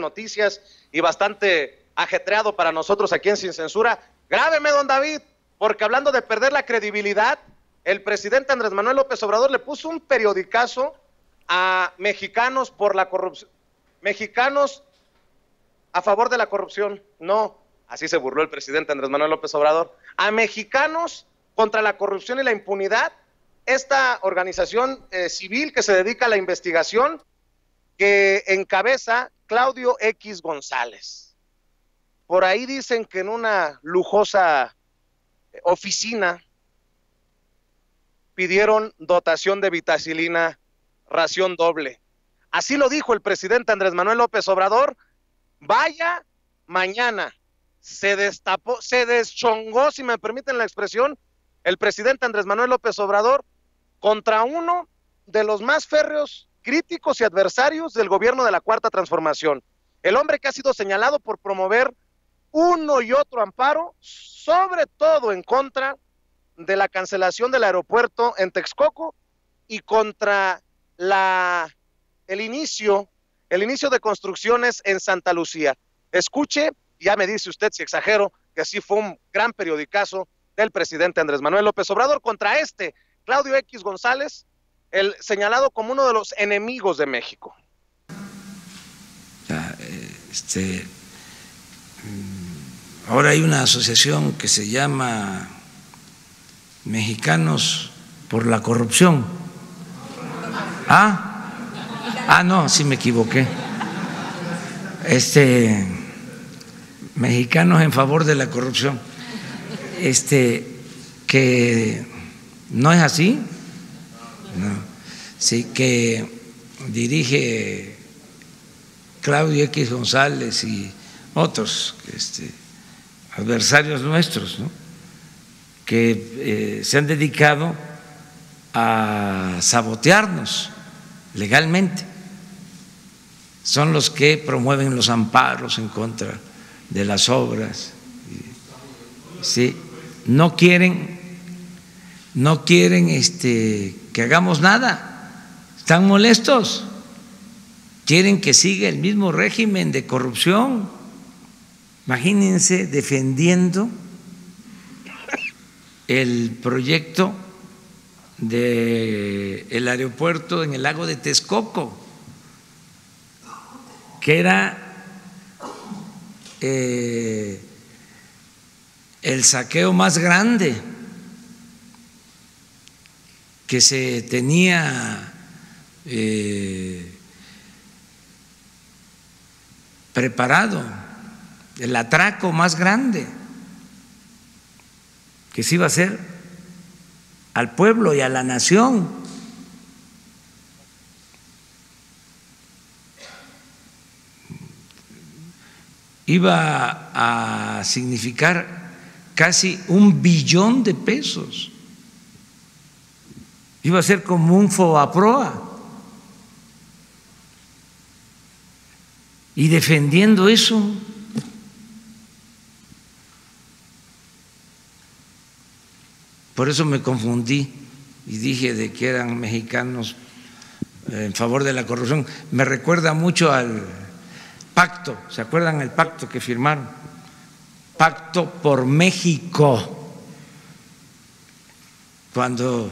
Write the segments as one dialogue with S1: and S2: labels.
S1: noticias y bastante ajetreado para nosotros aquí en Sin Censura. Grábeme, don David, porque hablando de perder la credibilidad, el presidente Andrés Manuel López Obrador le puso un periodicazo a mexicanos por la corrupción. Mexicanos a favor de la corrupción. No, así se burló el presidente Andrés Manuel López Obrador. A mexicanos contra la corrupción y la impunidad. Esta organización civil que se dedica a la investigación, que encabeza Claudio X González. Por ahí dicen que en una lujosa oficina pidieron dotación de vitacilina, ración doble. Así lo dijo el presidente Andrés Manuel López Obrador. Vaya, mañana se destapó, se deschongó, si me permiten la expresión, el presidente Andrés Manuel López Obrador contra uno de los más férreos críticos y adversarios del gobierno de la Cuarta Transformación. El hombre que ha sido señalado por promover uno y otro amparo, sobre todo en contra de la cancelación del aeropuerto en Texcoco y contra el inicio de construcciones en Santa Lucía. Escuche, ya me dice usted si exagero, que así fue un gran periodicazo del presidente Andrés Manuel López Obrador contra Claudio X González, el señalado como uno de los enemigos de México.
S2: Ahora hay una asociación que se llama Mexicanos por la Corrupción. No, sí me equivoqué. Mexicanos en favor de la corrupción. Que no es así. No. Sí, que dirige Claudio X González y otros adversarios nuestros, ¿no? Que se han dedicado a sabotearnos legalmente. Son los que promueven los amparos en contra de las obras. Sí, no quieren que hagamos nada. Están molestos, quieren que siga el mismo régimen de corrupción. Imagínense defendiendo el proyecto del aeropuerto en el lago de Texcoco, que era el saqueo más grande que se tenía preparado, el atraco más grande que se iba a hacer al pueblo y a la nación. Iba a significar casi $1 billón de pesos. Iba a ser como un FOBAPROA. Y defendiendo eso, por eso me confundí y dije de que eran mexicanos en favor de la corrupción. Me recuerda mucho al pacto, ¿se acuerdan el pacto que firmaron? Pacto por México, cuando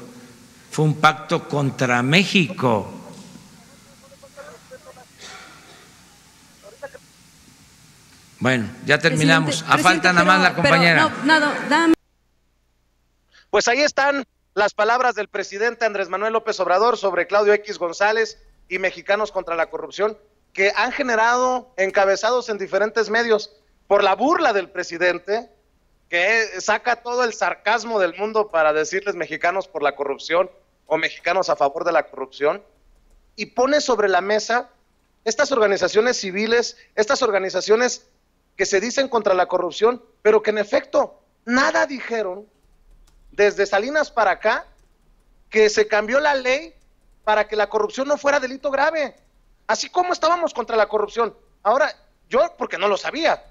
S2: fue un pacto contra México. Bueno, ya terminamos. A falta nada más la compañera.
S1: Pues ahí están las palabras del presidente Andrés Manuel López Obrador sobre Claudio X González y Mexicanos contra la Corrupción, que han generado encabezados en diferentes medios por la burla del presidente, que saca todo el sarcasmo del mundo para decirles mexicanos por la corrupción o mexicanos a favor de la corrupción, y pone sobre la mesa estas organizaciones civiles, estas organizaciones que se dicen contra la corrupción, pero que en efecto nada dijeron desde Salinas para acá, que se cambió la ley para que la corrupción no fuera delito grave. Así como estábamos contra la corrupción. Ahora, yo porque no lo sabía.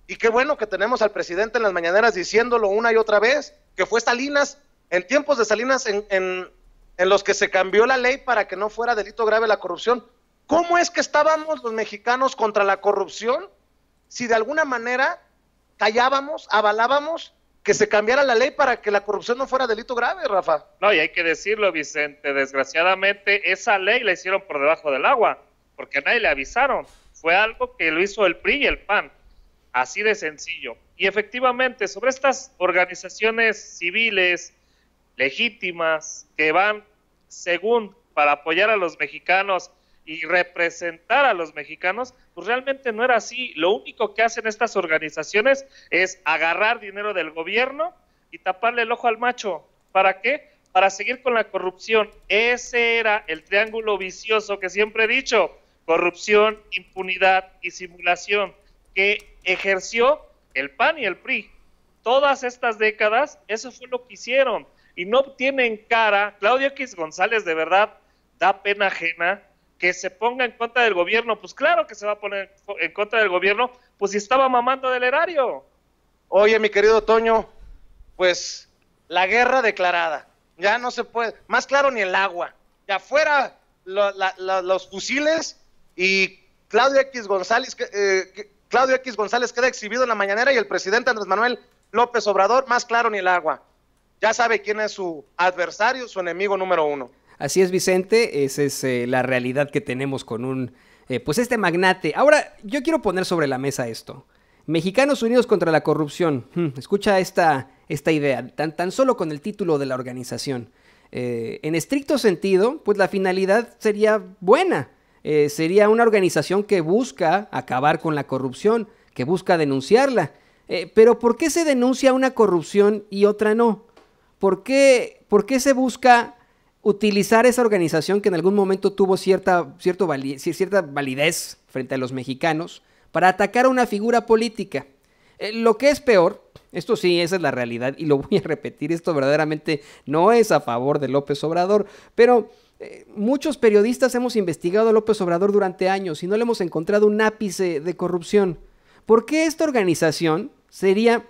S1: Y qué bueno que tenemos al presidente en las mañaneras diciéndolo una y otra vez, que fue Salinas, en tiempos de Salinas en los que se cambió la ley para que no fuera delito grave la corrupción. ¿Cómo es que estábamos los mexicanos contra la corrupción si de alguna manera callábamos, avalábamos que se cambiara la ley para que la corrupción no fuera delito grave, Rafa?
S3: No, y hay que decirlo, Vicente, desgraciadamente esa ley la hicieron por debajo del agua, porque a nadie le avisaron. Fue algo que lo hizo el PRI y el PAN, así de sencillo. Y efectivamente, sobre estas organizaciones civiles legítimas que van, según, para apoyar a los mexicanos y representar a los mexicanos, pues realmente no era así. Lo único que hacen estas organizaciones es agarrar dinero del gobierno y taparle el ojo al macho. ¿Para qué? Para seguir con la corrupción. Ese era el triángulo vicioso que siempre he dicho: corrupción, impunidad y simulación, que ejerció el PAN y el PRI. Todas estas décadas, eso fue lo que hicieron. Y no tienen cara. Claudio X González, de verdad, da pena ajena que se ponga en contra del gobierno. Pues claro que se va a poner en contra del gobierno, pues si estaba mamando del erario.
S1: Oye, mi querido Toño, pues la guerra declarada, ya no se puede, más claro ni el agua, ya fuera los fusiles, y Claudio X González queda exhibido en la mañanera, y el presidente Andrés Manuel López Obrador, más claro ni el agua. Ya sabe quién es su adversario, su enemigo número uno.
S4: Así es, Vicente, esa es la realidad que tenemos con pues este magnate. Ahora, yo quiero poner sobre la mesa esto. Mexicanos Unidos contra la Corrupción. Escucha esta idea, tan solo con el título de la organización. En estricto sentido, pues la finalidad sería buena. Sería una organización que busca acabar con la corrupción, que busca denunciarla. Pero ¿por qué se denuncia una corrupción y otra no? ¿Por qué se busca utilizar esa organización que en algún momento tuvo cierta validez frente a los mexicanos para atacar a una figura política? Lo que es peor, esto sí, esa es la realidad, y lo voy a repetir, esto verdaderamente no es a favor de López Obrador, pero muchos periodistas hemos investigado a López Obrador durante años y no le hemos encontrado un ápice de corrupción. ¿Por qué esta organización sería,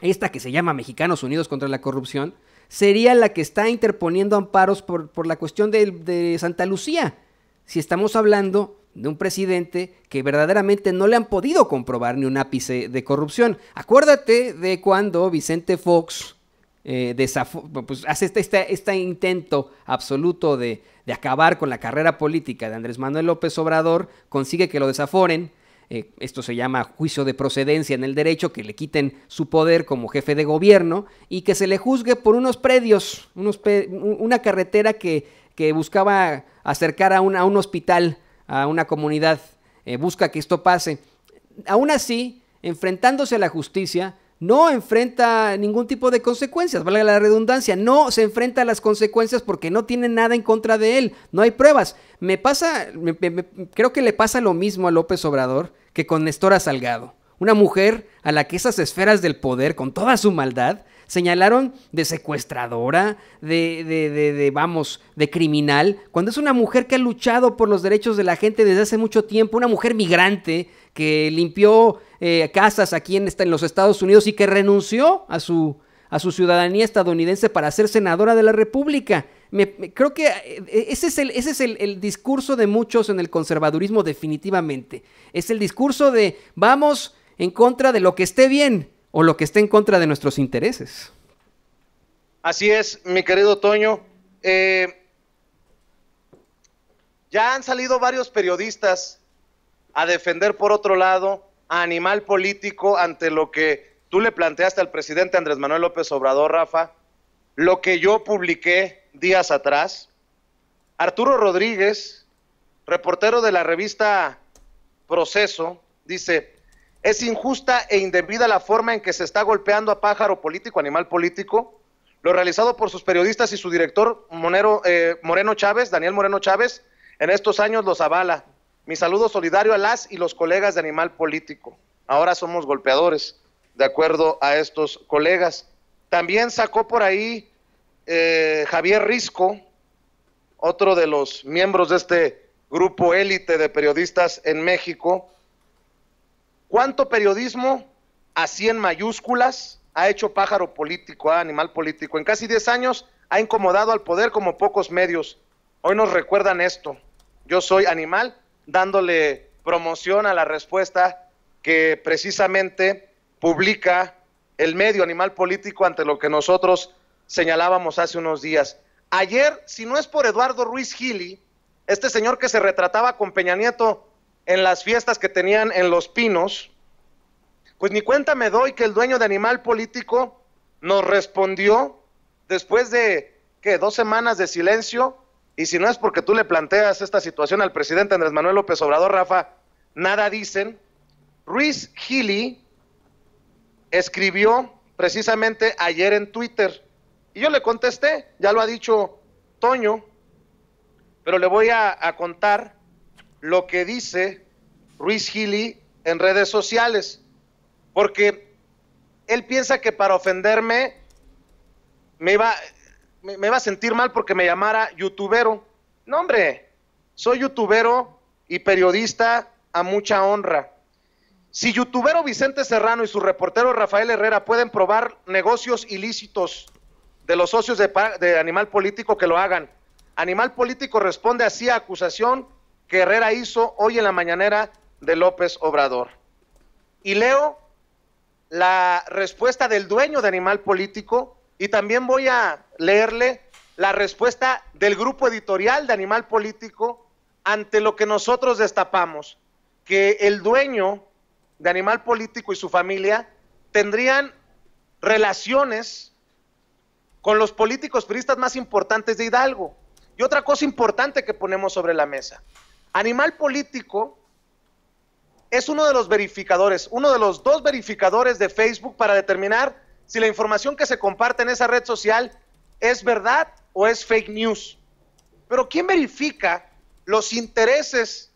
S4: esta que se llama Mexicanos Unidos contra la Corrupción, sería la que está interponiendo amparos por la cuestión de Santa Lucía? Si estamos hablando de un presidente que verdaderamente no le han podido comprobar ni un ápice de corrupción. Acuérdate de cuando Vicente Fox pues hace este intento absoluto de acabar con la carrera política de Andrés Manuel López Obrador, consigue que lo desaforen. Esto se llama juicio de procedencia en el derecho, que le quiten su poder como jefe de gobierno y que se le juzgue por unos predios, una carretera que buscaba acercar a un hospital, a una comunidad, busca que esto pase. Aún así, enfrentándose a la justicia, no enfrenta ningún tipo de consecuencias, valga la redundancia, no se enfrenta a las consecuencias porque no tiene nada en contra de él, no hay pruebas. Creo que le pasa lo mismo a López Obrador que con Nestora Salgado, una mujer a la que esas esferas del poder, con toda su maldad, señalaron de secuestradora, de criminal, cuando es una mujer que ha luchado por los derechos de la gente desde hace mucho tiempo, una mujer migrante que limpió casas aquí en los Estados Unidos y que renunció a su ciudadanía estadounidense para ser senadora de la República. Creo que ese es el discurso de muchos en el conservadurismo, definitivamente. Es el discurso de vamos en contra de lo que esté bien o lo que esté en contra de nuestros intereses.
S1: Así es, mi querido Toño. Ya han salido varios periodistas a defender, por otro lado, a Animal Político ante lo que tú le planteaste al presidente Andrés Manuel López Obrador, Rafa, lo que yo publiqué días atrás. Arturo Rodríguez, reportero de la revista Proceso, dice: es injusta e indebida la forma en que se está golpeando a Pájaro Político, Animal Político. Lo realizado por sus periodistas y su director Moreno Chávez, Daniel Moreno Chávez, en estos años los avala. Mi saludo solidario a las y los colegas de Animal Político. Ahora somos golpeadores, de acuerdo a estos colegas. También sacó por ahí Javier Risco, otro de los miembros de este grupo élite de periodistas en México. ¿Cuánto periodismo, así en mayúsculas, ha hecho Pájaro Político, Animal Político? En casi 10 años ha incomodado al poder como pocos medios. Hoy nos recuerdan esto: yo soy animal dándole promoción a la respuesta que precisamente publica el medio Animal Político ante lo que nosotros señalábamos hace unos días. Ayer, si no es por Eduardo Ruiz Gili, este señor que se retrataba con Peña Nieto en las fiestas que tenían en Los Pinos, pues ni cuenta me doy que el dueño de Animal Político nos respondió después de, ¿qué?, 2 semanas de silencio, y si no es porque tú le planteas esta situación al presidente Andrés Manuel López Obrador, Rafa, nada dicen. Ruiz Gili escribió precisamente ayer en Twitter, y yo le contesté, ya lo ha dicho Toño, pero le voy a contar lo que dice Ruiz Gili en redes sociales, porque él piensa que para ofenderme me iba a sentir mal porque me llamara youtubero. No, hombre, soy youtubero y periodista a mucha honra. Si youtubero Vicente Serrano y su reportero Rafael Herrera pueden probar negocios ilícitos de los socios de Animal Político, que lo hagan. Animal Político responde así a acusación que Herrera hizo hoy en la mañanera de López Obrador. Y leo la respuesta del dueño de Animal Político, y también voy a leerle la respuesta del grupo editorial de Animal Político ante lo que nosotros destapamos, que el dueño de Animal Político y su familia tendrían relaciones con los políticos priistas más importantes de Hidalgo. Y otra cosa importante que ponemos sobre la mesa: Animal Político es uno de los verificadores, uno de los 2 verificadores de Facebook para determinar si la información que se comparte en esa red social es verdad o es fake news. Pero ¿quién verifica los intereses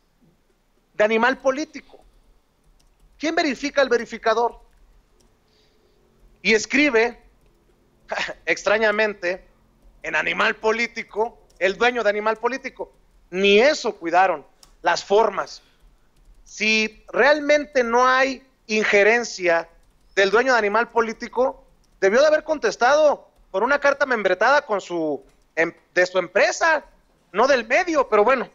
S1: de Animal Político? ¿Quién verifica el verificador? Y escribe, extrañamente, en Animal Político, el dueño de Animal Político. Ni eso cuidaron, las formas. Si realmente no hay injerencia del dueño de Animal Político, debió de haber contestado por una carta membretada de su empresa, no del medio, pero bueno,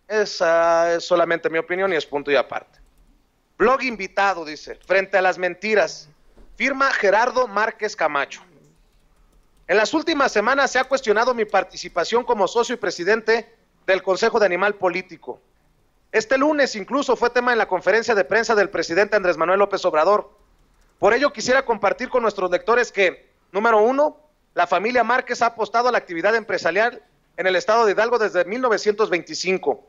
S1: esa es solamente mi opinión y es punto y aparte. Blog invitado, dice, frente a las mentiras, firma Gerardo Márquez Camacho. En las últimas semanas se ha cuestionado mi participación como socio y presidente del Consejo de Animal Político. Este lunes incluso fue tema en la conferencia de prensa del presidente Andrés Manuel López Obrador. Por ello quisiera compartir con nuestros lectores que, número 1, la familia Márquez ha apostado a la actividad empresarial en el estado de Hidalgo desde 1925.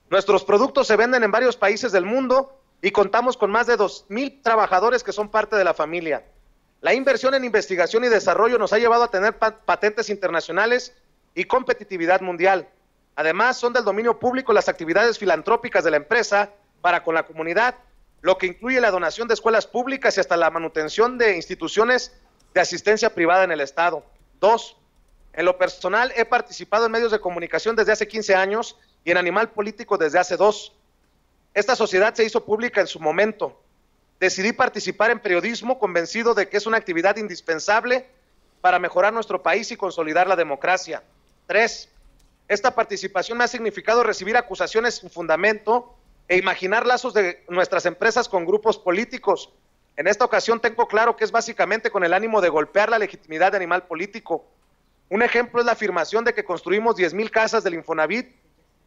S1: Nuestros productos se venden en varios países del mundo y contamos con más de 2,000 trabajadores que son parte de la familia. La inversión en investigación y desarrollo nos ha llevado a tener patentes internacionales y competitividad mundial. Además, son del dominio público las actividades filantrópicas de la empresa para con la comunidad, lo que incluye la donación de escuelas públicas y hasta la manutención de instituciones de asistencia privada en el estado. 2. En lo personal he participado en medios de comunicación desde hace 15 años y en Animal Político desde hace 2. Esta sociedad se hizo pública en su momento. Decidí participar en periodismo convencido de que es una actividad indispensable para mejorar nuestro país y consolidar la democracia. 3. Esta participación me ha significado recibir acusaciones sin fundamento e imaginar lazos de nuestras empresas con grupos políticos. En esta ocasión tengo claro que es básicamente con el ánimo de golpear la legitimidad de Animal Político. Un ejemplo es la afirmación de que construimos 10,000 casas del Infonavit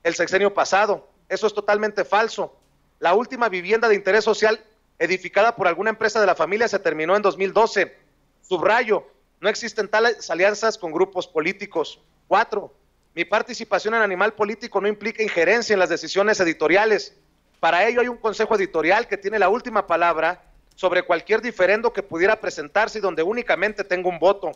S1: el sexenio pasado. Eso es totalmente falso. La última vivienda de interés social edificada por alguna empresa de la familia se terminó en 2012. Subrayo, no existen tales alianzas con grupos políticos. 4. Mi participación en Animal Político no implica injerencia en las decisiones editoriales. Para ello hay un consejo editorial que tiene la última palabra sobre cualquier diferendo que pudiera presentarse y donde únicamente tengo un voto.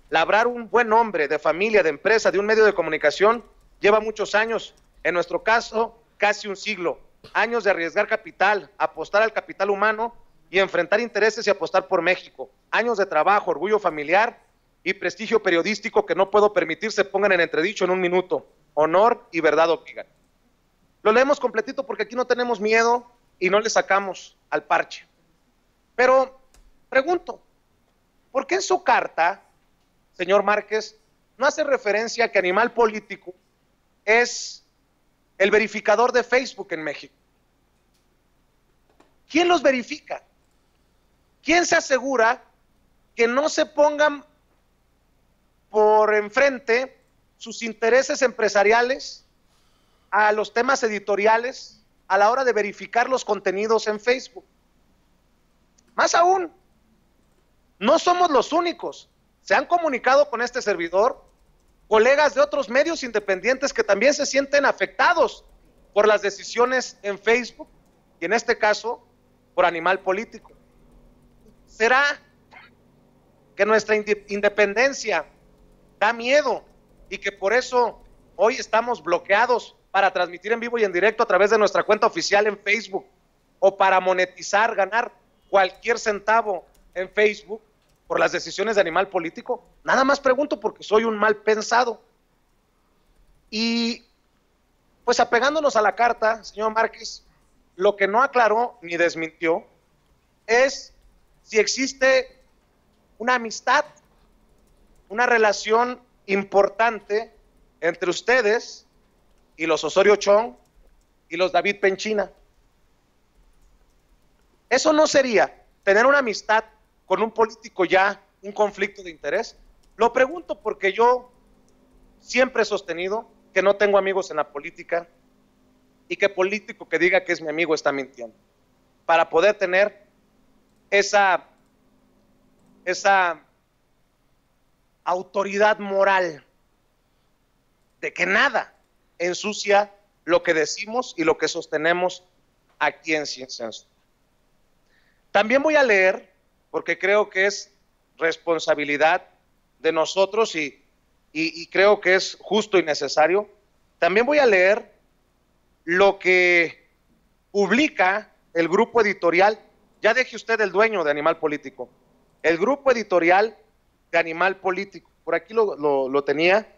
S1: Labrar un buen nombre de familia, de empresa, de un medio de comunicación lleva muchos años, en nuestro caso casi un siglo. Años de arriesgar capital, apostar al capital humano y enfrentar intereses y apostar por México. Años de trabajo, orgullo familiar y prestigio periodístico que no puedo permitir se pongan en entredicho en un minuto. Honor y verdad obligan. Lo leemos completito porque aquí no tenemos miedo y no le sacamos al parche. Pero pregunto, ¿por qué en su carta, señor Márquez, no hace referencia a que Animal Político es el verificador de Facebook en México. ¿Quién los verifica? ¿Quién se asegura que no se pongan por enfrente sus intereses empresariales a los temas editoriales a la hora de verificar los contenidos en Facebook? Más aún, no somos los únicos. Se han comunicado con este servidor colegas de otros medios independientes que también se sienten afectados por las decisiones en Facebook y en este caso por Animal Político. ¿Será que nuestra independencia da miedo y que por eso hoy estamos bloqueados para transmitir en vivo y en directo a través de nuestra cuenta oficial en Facebook o para monetizar, ganar cualquier centavo en Facebook por las decisiones de Animal Político? Nada más pregunto porque soy un mal pensado. Y pues apegándonos a la carta, señor Márquez, lo que no aclaró ni desmintió es si existe una amistad, una relación importante entre ustedes y los Osorio Chong y los David Penchina. ¿Eso no sería tener una amistad con un político ya un conflicto de interés? Lo pregunto porque yo siempre he sostenido que no tengo amigos en la política y que político que diga que es mi amigo está mintiendo. Para poder tener esa autoridad moral de que nada ensucia lo que decimos y lo que sostenemos aquí en Ciencenso. También voy a leer, porque creo que es responsabilidad de nosotros y creo que es justo y necesario, también voy a leer lo que publica el grupo editorial. Ya deje usted el dueño de Animal Político, el grupo editorial de Animal Político. Por aquí lo tenía,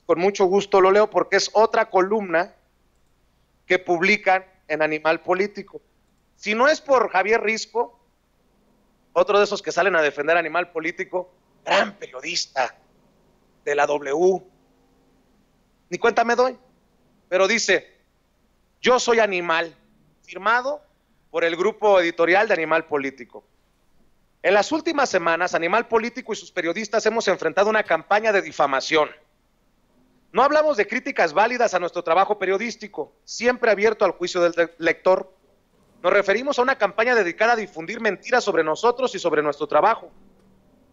S1: con mucho gusto lo leo porque es otra columna que publican en Animal Político. Si no es por Javier Risco, otro de esos que salen a defender Animal Político, gran periodista de la W, ni cuenta me doy, pero dice: yo soy Animal, firmado por el grupo editorial de Animal Político. En las últimas semanas, Animal Político y sus periodistas hemos enfrentado una campaña de difamación. No hablamos de críticas válidas a nuestro trabajo periodístico, siempre abierto al juicio del lector. Nos referimos a una campaña dedicada a difundir mentiras sobre nosotros y sobre nuestro trabajo.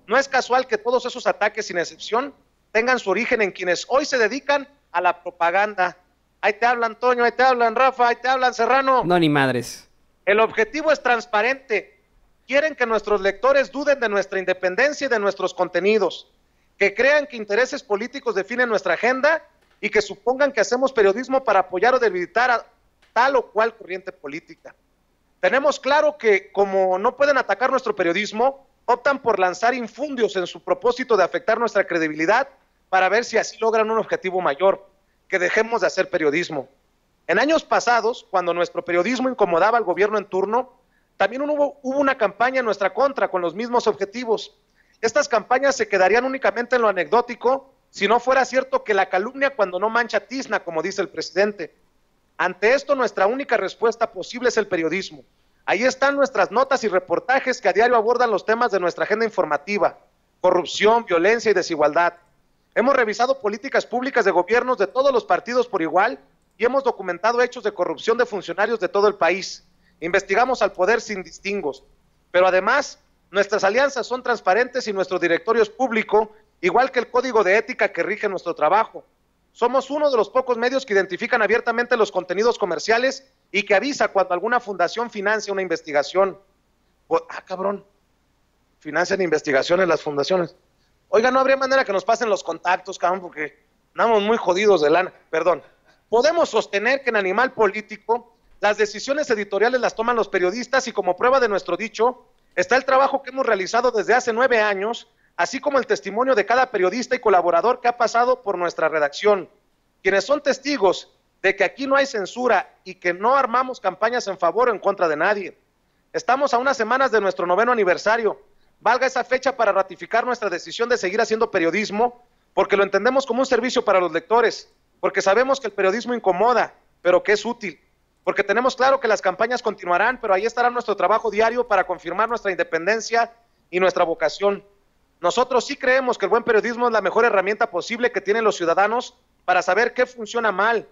S1: No es casual que todos esos ataques, sin excepción, tengan su origen en quienes hoy se dedican a la propaganda. Ahí te hablan, Toño, ahí te hablan, Rafa, ahí te hablan, Serrano.
S4: No, ni madres.
S1: El objetivo es transparente. Quieren que nuestros lectores duden de nuestra independencia y de nuestros contenidos, que crean que intereses políticos definen nuestra agenda y que supongan que hacemos periodismo para apoyar o debilitar a tal o cual corriente política. Tenemos claro que, como no pueden atacar nuestro periodismo, optan por lanzar infundios en su propósito de afectar nuestra credibilidad para ver si así logran un objetivo mayor, que dejemos de hacer periodismo. En años pasados, cuando nuestro periodismo incomodaba al gobierno en turno, también hubo una campaña en nuestra contra con los mismos objetivos. Estas campañas se quedarían únicamente en lo anecdótico si no fuera cierto que la calumnia cuando no mancha tizna, como dice el presidente. Ante esto, nuestra única respuesta posible es el periodismo. Ahí están nuestras notas y reportajes que a diario abordan los temas de nuestra agenda informativa: corrupción, violencia y desigualdad. Hemos revisado políticas públicas de gobiernos de todos los partidos por igual y hemos documentado hechos de corrupción de funcionarios de todo el país. Investigamos al poder sin distingos, pero además nuestras alianzas son transparentes y nuestro directorio es público, igual que el código de ética que rige nuestro trabajo. Somos uno de los pocos medios que identifican abiertamente los contenidos comerciales y que avisa cuando alguna fundación financia una investigación. Cabrón, financian investigaciones las fundaciones. Oiga, no habría manera que nos pasen los contactos, cabrón, porque andamos muy jodidos de lana. Perdón. Podemos sostener que en Animal Político las decisiones editoriales las toman los periodistas y como prueba de nuestro dicho está el trabajo que hemos realizado desde hace 9 años, así como el testimonio de cada periodista y colaborador que ha pasado por nuestra redacción, quienes son testigos de que aquí no hay censura y que no armamos campañas en favor o en contra de nadie. Estamos a unas semanas de nuestro 9º aniversario. Valga esa fecha para ratificar nuestra decisión de seguir haciendo periodismo, porque lo entendemos como un servicio para los lectores, porque sabemos que el periodismo incomoda pero que es útil, porque tenemos claro que las campañas continuarán, pero ahí estará nuestro trabajo diario para confirmar nuestra independencia y nuestra vocación. Nosotros sí creemos que el buen periodismo es la mejor herramienta posible que tienen los ciudadanos para saber qué funciona mal,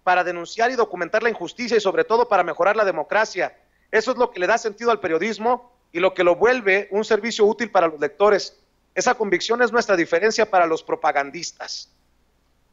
S1: para denunciar y documentar la injusticia y sobre todo para mejorar la democracia. Eso es lo que le da sentido al periodismo y lo que lo vuelve un servicio útil para los lectores. Esa convicción es nuestra diferencia para los propagandistas.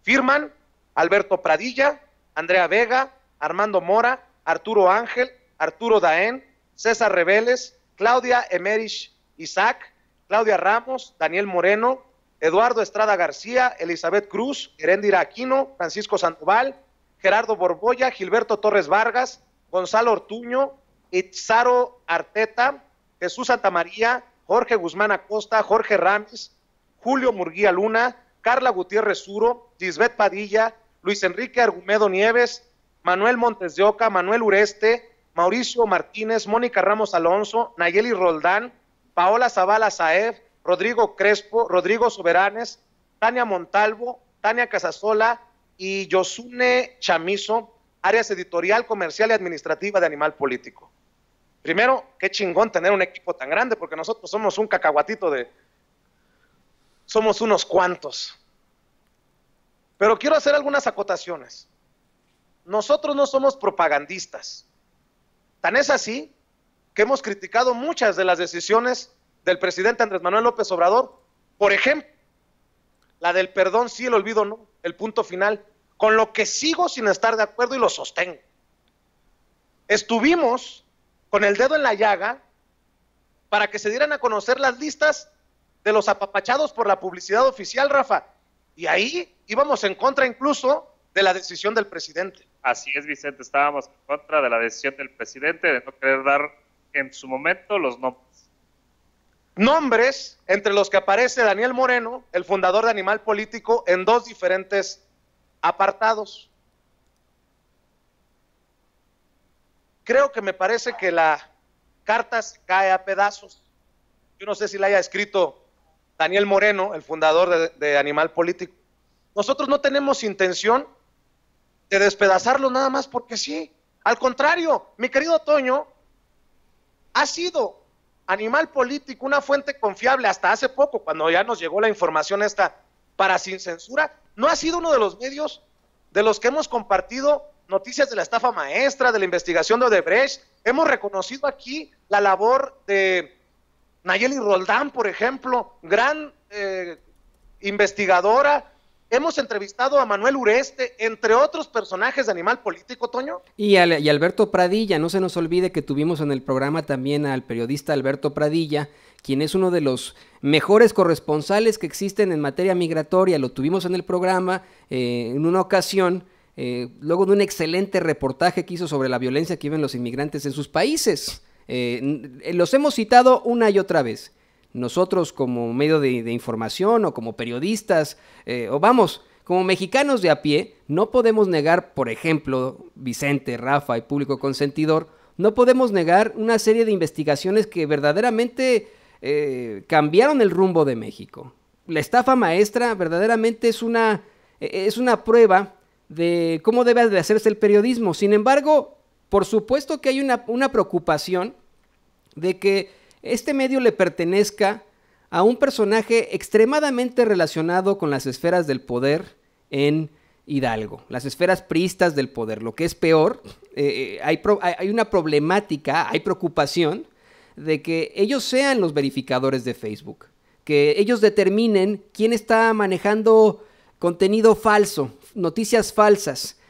S1: Firman Alberto Pradilla, Andrea Vega, Armando Mora, Arturo Ángel, Arturo Daén, César Reveles, Claudia Emerich Isaac, Claudia Ramos, Daniel Moreno, Eduardo Estrada García, Elizabeth Cruz, Heréndira Aquino, Francisco Sandoval, Gerardo Borbolla, Gilberto Torres Vargas, Gonzalo Ortuño, Itzaro Arteta, Jesús Santamaría, Jorge Guzmán Acosta, Jorge Ramis, Julio Murguía Luna, Carla Gutiérrez Suro, Gisbeth Padilla, Luis Enrique Argumedo Nieves, Manuel Montes de Oca, Manuel Ureste, Mauricio Martínez, Mónica Ramos Alonso, Nayeli Roldán, Paola Zavala Saev, Rodrigo Crespo, Rodrigo Soberanes, Tania Montalvo, Tania Casasola y Yosune Chamizo, áreas editorial, comercial y administrativa de Animal Político. Primero, qué chingón tener un equipo tan grande, porque nosotros somos un cacahuatito somos unos cuantos. Pero quiero hacer algunas acotaciones. Nosotros no somos propagandistas. Tan es así que hemos criticado muchas de las decisiones del presidente Andrés Manuel López Obrador. Por ejemplo, la del perdón sí, el olvido no, el punto final, con lo que sigo sin estar de acuerdo y lo sostengo. Estuvimos con el dedo en la llaga para que se dieran a conocer las listas de los apapachados por la publicidad oficial, Rafa, y ahí íbamos en contra incluso de la decisión del presidente.
S3: Así es, Vicente, estábamos en contra de la decisión del presidente de no querer dar en su momento los nombres.
S1: Nombres entre los que aparece Daniel Moreno, el fundador de Animal Político, en dos diferentes apartados. Creo que me parece que la carta se cae a pedazos. Yo no sé si la haya escrito Daniel Moreno, el fundador de Animal Político. Nosotros no tenemos intención de despedazarlo nada más porque sí. Al contrario, mi querido Toño, ha sido Animal Político una fuente confiable hasta hace poco, cuando ya nos llegó la información esta para Sin Censura. No ha sido uno de los medios de los que hemos compartido noticias de la estafa maestra, de la investigación de Odebrecht. Hemos reconocido aquí la labor de Nayeli Roldán, por ejemplo, gran investigadora. Hemos entrevistado a Manuel Ureste, entre otros personajes de Animal Político, Toño.
S4: Y Alberto Pradilla, no se nos olvide que tuvimos en el programa también al periodista Alberto Pradilla, quien es uno de los mejores corresponsales que existen en materia migratoria. Lo tuvimos en el programa en una ocasión, luego de un excelente reportaje que hizo sobre la violencia que viven los inmigrantes en sus países. Los hemos citado una y otra vez. Nosotros como medio de información o como periodistas, como mexicanos de a pie, no podemos negar, por ejemplo, Vicente, Rafa y público consentidor, no podemos negar una serie de investigaciones que verdaderamente cambiaron el rumbo de México. La estafa maestra verdaderamente es una prueba de cómo debe de hacerse el periodismo. Sin embargo, por supuesto que hay una preocupación de que este medio le pertenezca a un personaje extremadamente relacionado con las esferas del poder en Hidalgo, las esferas priistas del poder. Lo que es peor, hay una problemática, hay preocupación de que ellos sean los verificadores de Facebook, que ellos determinen quién está manejando contenido falso, noticias falsas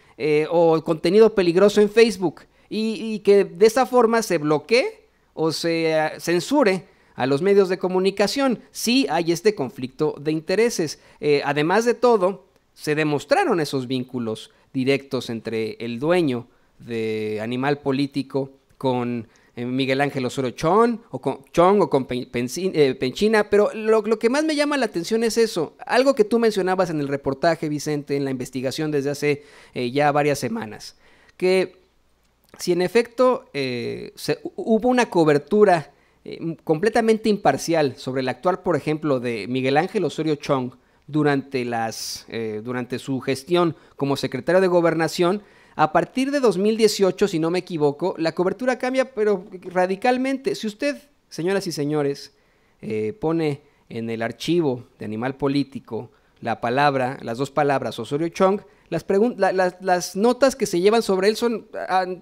S4: o contenido peligroso en Facebook y que de esa forma se bloquee o se censure a los medios de comunicación. Sí hay este conflicto de intereses. Además de todo, se demostraron esos vínculos directos entre el dueño de Animal Político con Miguel Ángel Osorio Chong o con Penchina, pero lo que más me llama la atención es eso, algo que tú mencionabas en el reportaje, Vicente, en la investigación desde hace ya varias semanas, que si en efecto hubo una cobertura completamente imparcial sobre el actuar, por ejemplo, de Miguel Ángel Osorio Chong durante su gestión como secretario de Gobernación, A partir de 2018, si no me equivoco, la cobertura cambia, pero radicalmente. Si usted, señoras y señores, pone en el archivo de Animal Político las dos palabras Osorio Chong, las notas que se llevan sobre él son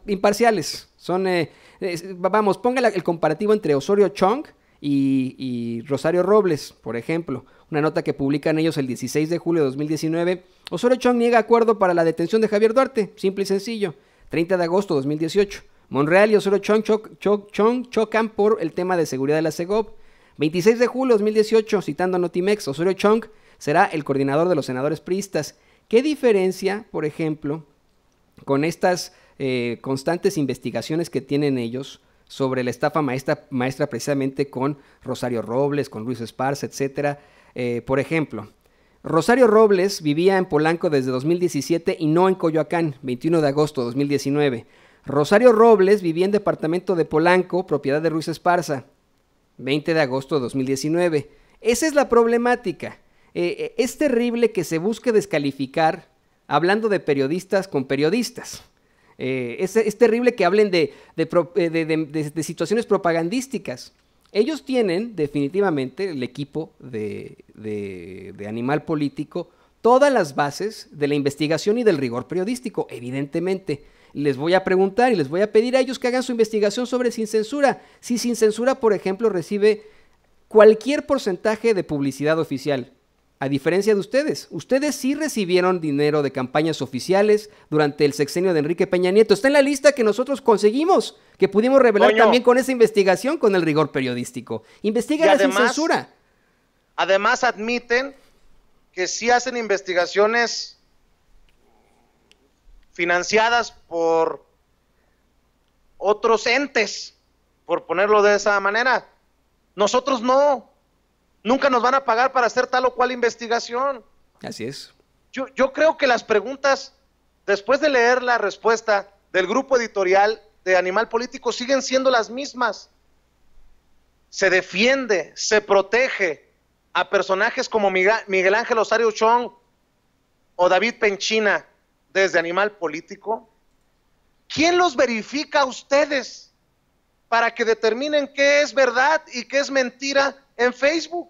S4: imparciales. Ponga el comparativo entre Osorio Chong y Rosario Robles, por ejemplo. Una nota que publican ellos el 16 de julio de 2019. Osorio Chong niega acuerdo para la detención de Javier Duarte, simple y sencillo. 30 de agosto de 2018. Monreal y Osorio Chong chocan por el tema de seguridad de la Segov. 26 de julio de 2018, citando a Notimex, Osorio Chong será el coordinador de los senadores priistas. ¿Qué diferencia, por ejemplo, con estas constantes investigaciones que tienen ellos sobre la estafa maestra precisamente con Rosario Robles, con Luis Esparza, etcétera? Por ejemplo, Rosario Robles vivía en Polanco desde 2017 y no en Coyoacán, 21 de agosto de 2019. Rosario Robles vivía en departamento de Polanco, propiedad de Luis Esparza, 20 de agosto de 2019. Esa es la problemática. Es terrible que se busque descalificar hablando de periodistas con periodistas. Es terrible que hablen de situaciones propagandísticas. Ellos tienen definitivamente, el equipo de Animal Político, todas las bases de la investigación y del rigor periodístico, evidentemente. Les voy a preguntar y les voy a pedir a ellos que hagan su investigación sobre Sin Censura. Si Sin Censura, por ejemplo, recibe cualquier porcentaje de publicidad oficial, a diferencia de ustedes. Ustedes sí recibieron dinero de campañas oficiales durante el sexenio de Enrique Peña Nieto. Está en la lista que nosotros conseguimos, que pudimos revelar también con esa investigación, con el rigor periodístico. Investígala Sin Censura.
S1: Además admiten que sí hacen investigaciones financiadas por otros entes, por ponerlo de esa manera. Nosotros no. Nunca nos van a pagar para hacer tal o cual investigación.
S4: Así es.
S1: Yo creo que las preguntas, después de leer la respuesta del grupo editorial de Animal Político, siguen siendo las mismas. Se defiende, se protege a personajes como Miguel Ángel Osorio Chong o David Penchina desde Animal Político. ¿Quién los verifica a ustedes para que determinen qué es verdad y qué es mentira en Facebook?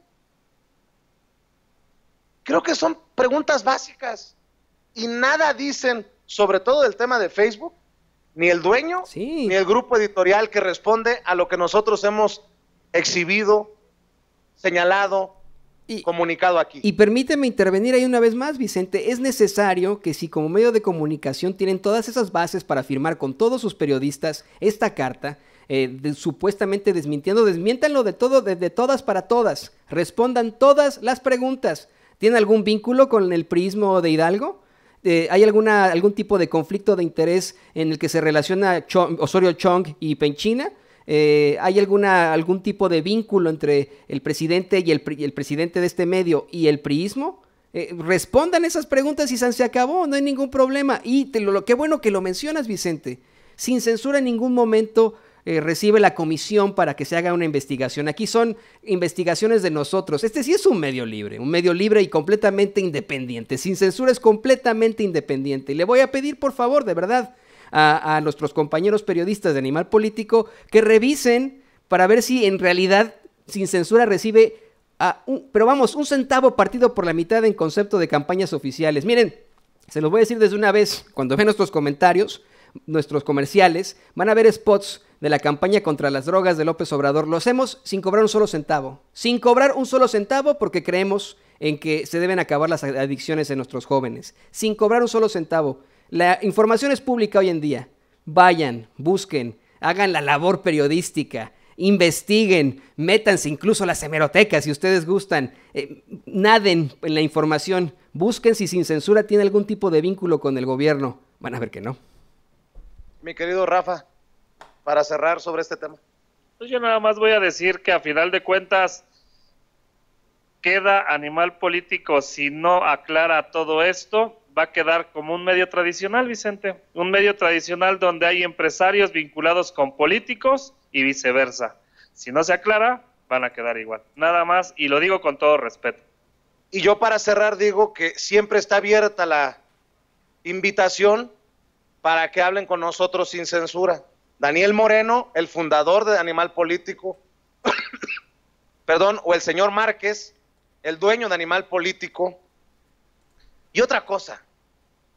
S1: Creo que son preguntas básicas y nada dicen, sobre todo del tema de Facebook, ni el dueño, ni el grupo editorial que responde a lo que nosotros hemos exhibido, señalado, comunicado aquí.
S4: Y permíteme intervenir ahí una vez más, Vicente. Es necesario que si como medio de comunicación tienen todas esas bases para firmar con todos sus periodistas esta carta, supuestamente desmiéntanlo de todo, de todas para todas, respondan todas las preguntas. ¿Tiene algún vínculo con el priismo de Hidalgo? ¿Hay algún tipo de conflicto de interés en el que se relaciona Osorio Chong y Penchina? ¿Hay algún tipo de vínculo entre el presidente y el presidente de este medio y el priismo? Respondan esas preguntas y se acabó, no hay ningún problema. Y qué bueno que lo mencionas, Vicente. Sin Censura en ningún momento recibe la comisión para que se haga una investigación. Aquí son investigaciones de nosotros. Este sí es un medio libre y completamente independiente. Sin Censura es completamente independiente. Y le voy a pedir, por favor, de verdad, a nuestros compañeros periodistas de Animal Político que revisen para ver si en realidad Sin Censura recibe un centavo partido por la mitad en concepto de campañas oficiales. Miren, se los voy a decir desde una vez, cuando vean nuestros comentarios, nuestros comerciales, van a ver spots de la campaña contra las drogas de López Obrador. Lo hacemos sin cobrar un solo centavo. Sin cobrar un solo centavo porque creemos en que se deben acabar las adicciones en nuestros jóvenes. Sin cobrar un solo centavo. La información es pública hoy en día. Vayan, busquen, hagan la labor periodística, investiguen, métanse incluso a las hemerotecas si ustedes gustan, naden en la información, busquen si Sin Censura tiene algún tipo de vínculo con el gobierno. Van a ver que no.
S1: Mi querido Rafa, para cerrar sobre este tema.
S3: Pues yo nada más voy a decir que a final de cuentas queda Animal Político, si no aclara todo esto, va a quedar como un medio tradicional, Vicente, un medio tradicional donde hay empresarios vinculados con políticos y viceversa. Si no se aclara, van a quedar igual. Nada más, y lo digo con todo respeto.
S1: Y yo para cerrar digo que siempre está abierta la invitación para que hablen con nosotros sin censura. Daniel Moreno, el fundador de Animal Político, perdón, o el señor Márquez, el dueño de Animal Político. Y otra cosa,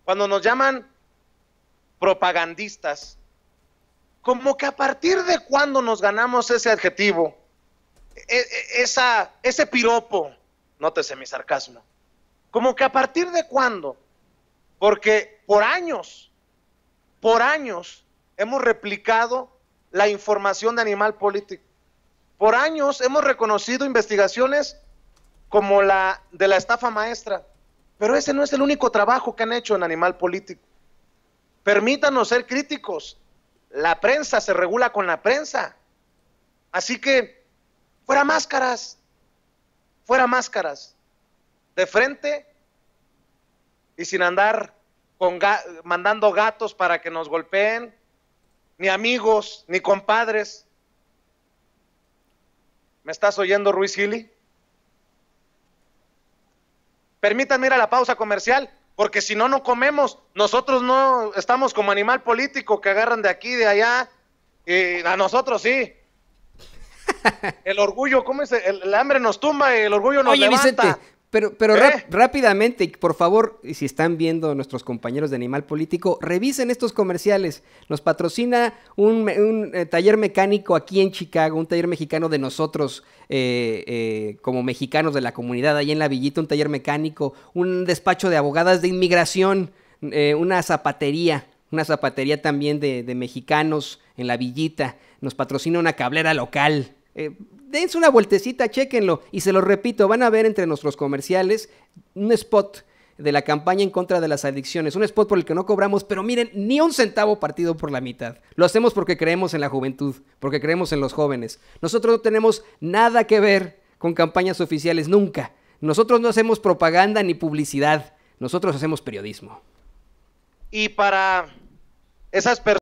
S1: cuando nos llaman propagandistas, como que a partir de cuándo nos ganamos ese adjetivo, ese piropo, nótese mi sarcasmo, como que a partir de cuándo, porque por años hemos replicado la información de Animal Político, por años hemos reconocido investigaciones como la de la estafa maestra, pero ese no es el único trabajo que han hecho en Animal Político. Permítanos ser críticos, la prensa se regula con la prensa, así que fuera máscaras, de frente y sin andar mandando gatos para que nos golpeen, ni amigos, ni compadres. ¿Me estás oyendo, Ruiz Gili? Permítanme ir a la pausa comercial, porque si no, no comemos. Nosotros no estamos como Animal Político, que agarran de aquí, de allá, y a nosotros sí. El orgullo, ¿cómo es? El hambre nos tumba y el orgullo nos levanta.
S4: Vicente, pero rápidamente, por favor, si están viendo nuestros compañeros de Animal Político, revisen estos comerciales. Nos patrocina un taller mecánico aquí en Chicago, un taller mexicano de nosotros, como mexicanos de la comunidad, ahí en la Villita, un taller mecánico, un despacho de abogadas de inmigración, una zapatería también de mexicanos en la Villita. Nos patrocina una cablera local. Dense una vueltecita, chéquenlo, y se lo repito, van a ver entre nuestros comerciales un spot de la campaña en contra de las adicciones, un spot por el que no cobramos, pero miren, ni un centavo partido por la mitad. Lo hacemos porque creemos en la juventud, porque creemos en los jóvenes. Nosotros no tenemos nada que ver con campañas oficiales, nunca. Nosotros no hacemos propaganda ni publicidad, nosotros hacemos periodismo.
S1: Y para esas personas